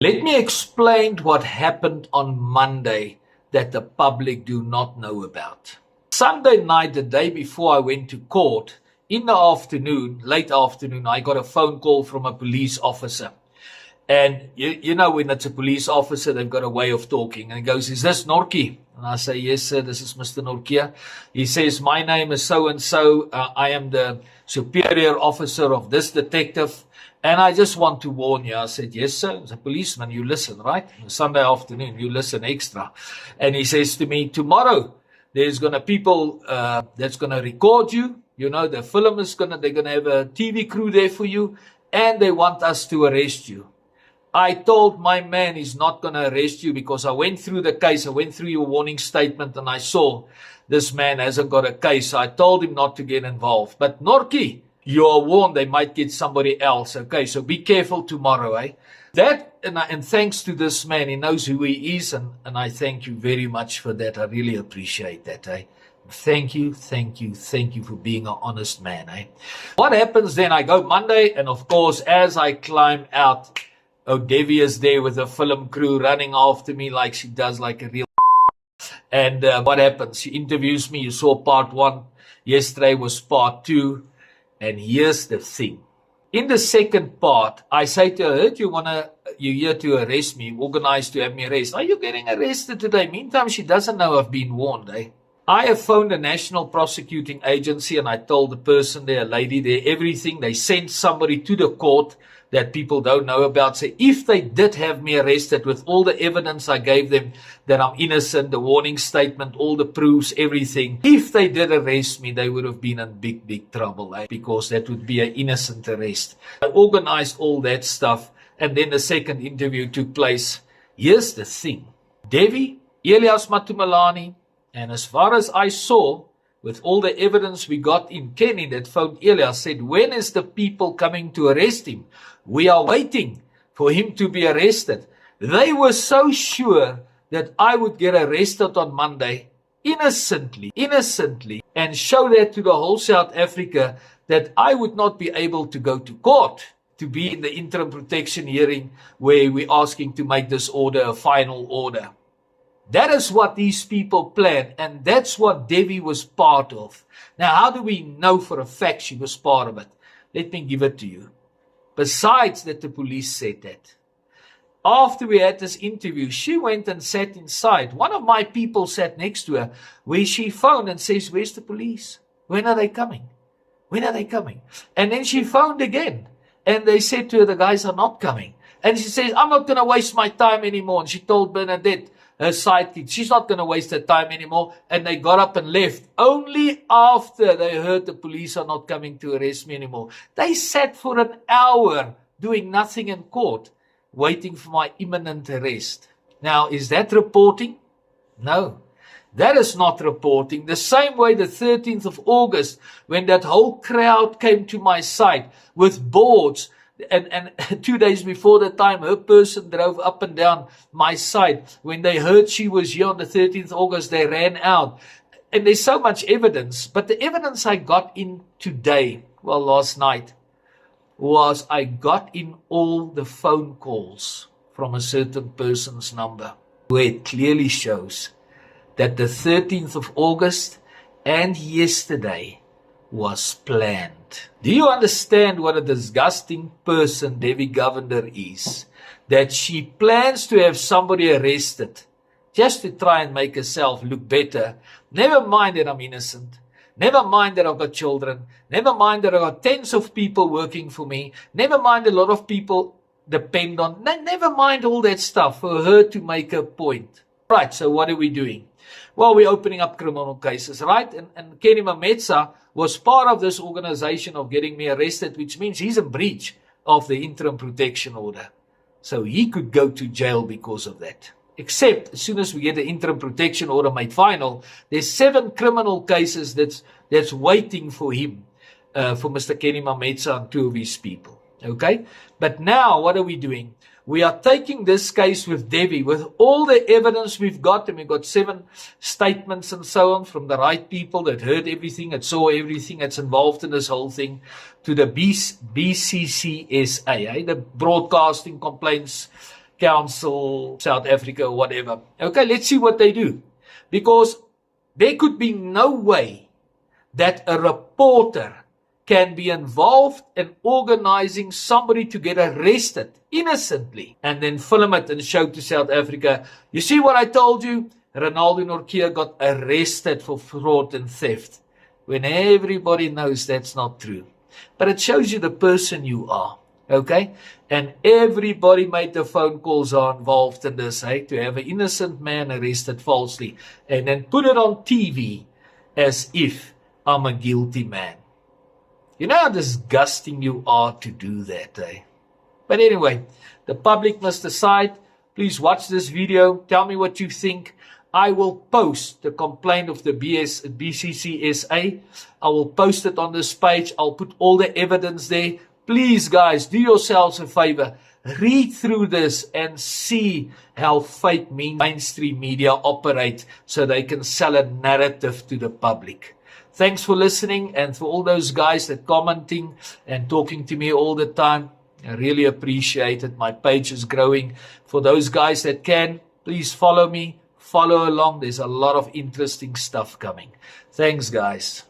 Let me explain what happened on Monday that the public do not know about. Sunday night, the day before I went to court, in the afternoon, late afternoon, I got a phone call from a police officer. And you know, when it's a police officer, they've got a way of talking. And he goes, "Is this Norkie?" And I say, "Yes, sir, this is Mr. Norkie." He says, "My name is so-and-so. I am the superior officer of this detective. And I just want to warn you." I said, "Yes, sir. As a policeman, you listen, right? Sunday afternoon, you listen extra." And he says to me, "Tomorrow, there's going to people that's going to record you. You know, the film is they're going to have a TV crew there for you. And they want us to arrest you." I told my man he's not going to arrest you because I went through the case. I went through your warning statement and I saw this man hasn't got a case. So I told him not to get involved. But Norkie, you are warned they might get somebody else. Okay, so be careful tomorrow, eh? That, and thanks to this man, he knows who he is. And I thank you very much for that. I really appreciate that, eh? Thank you for being an honest man, eh? What happens then? I go Monday, and of course, as I climb out, Devi is there with a film crew running after me like she does, like a real. And what happens? She interviews me. You saw part 1. Yesterday was part 2. And here's the thing. In the second part, I say to her, "I heard you're here to arrest me, organized to have me arrested. Are you getting arrested today?" Meantime, she doesn't know I've been warned, eh? I have phoned the National Prosecuting Agency and I told the person there, a lady there, everything. They sent somebody to the court that people don't know about. So if they did have me arrested with all the evidence I gave them that I'm innocent, the warning statement, all the proofs, everything, if they did arrest me, they would have been in big trouble, eh? Because that would be an innocent arrest. I organized all that stuff and then the second interview took place. Here's the thing. Devi, Elias Matumalani, and as far as I saw, with all the evidence we got in Kenny that phoned Elias, said, "When is the people coming to arrest him? We are waiting for him to be arrested." They were so sure that I would get arrested on Monday, innocently, and show that to the whole South Africa that I would not be able to go to court to be in the interim protection hearing where we're asking to make this order a final order. That is what these people planned, and that's what Devi was part of. Now, how do we know for a fact she was part of it? Let me give it to you. Besides that, the police said that. After we had this interview, she went and sat inside. One of my people sat next to her, where she phoned and says, "Where's the police? When are they coming? When are they coming?" And then she phoned again, and they said to her, "The guys are not coming." And she says, "I'm not going to waste my time anymore." And she told Bernadette, her sidekick, she's not going to waste her time anymore. And they got up and left only after they heard the police are not coming to arrest me anymore. They sat for an hour doing nothing in court, waiting for my imminent arrest. Now, is that reporting? No, that is not reporting. The same way the 13th of August, when that whole crowd came to my site with boards, and 2 days before the time, her person drove up and down my site. When they heard she was here on the 13th of August, they ran out. And there's so much evidence. But the evidence I got in today, well, last night, was I got in all the phone calls from a certain person's number, where it clearly shows that the 13th of August and yesterday was planned. Do you understand what a disgusting person Devi Govender is? That she plans to have somebody arrested just to try and make herself look better. Never mind that I'm innocent. Never mind that I've got children. Never mind that I've got tens of people working for me. Never mind a lot of people depend on. Never mind all that stuff for her to make her point. Right, so what are we doing? Well, we're opening up criminal cases, right? And Kenny Mametsa was part of this organization of getting me arrested, which means he's in breach of the interim protection order. So he could go to jail because of that. Except as soon as we get the interim protection order made final, there's 7 criminal cases that's waiting for him, for Mr. Kenny Mametsa and 2 of his people. Okay? But now, what are we doing? We are taking this case with Devi, with all the evidence we've got, and we've got 7 statements and so on from the right people that heard everything, that saw everything that's involved in this whole thing, to the BCCSA, the Broadcasting Complaints Council, South Africa, or whatever. Okay, let's see what they do. Because there could be no way that a reporter can be involved in organizing somebody to get arrested innocently and then film it and show to South Africa. You see what I told you? Ronaldo Nortje got arrested for fraud and theft, when everybody knows that's not true. But it shows you the person you are, okay? And everybody made the phone calls are involved in this, hey, to have an innocent man arrested falsely and then put it on TV as if I'm a guilty man. You know how disgusting you are to do that, eh? But anyway, the public must decide. Please watch this video. Tell me what you think. I will post the complaint of the BCCSA. I will post it on this page. I'll put all the evidence there. Please, guys, do yourselves a favor. Read through this and see how fake mainstream media operate so they can sell a narrative to the public. Thanks for listening, and for all those guys that commenting and talking to me all the time. I really appreciate it. My page is growing. For those guys that can, please follow me. Follow along. There's a lot of interesting stuff coming. Thanks, guys.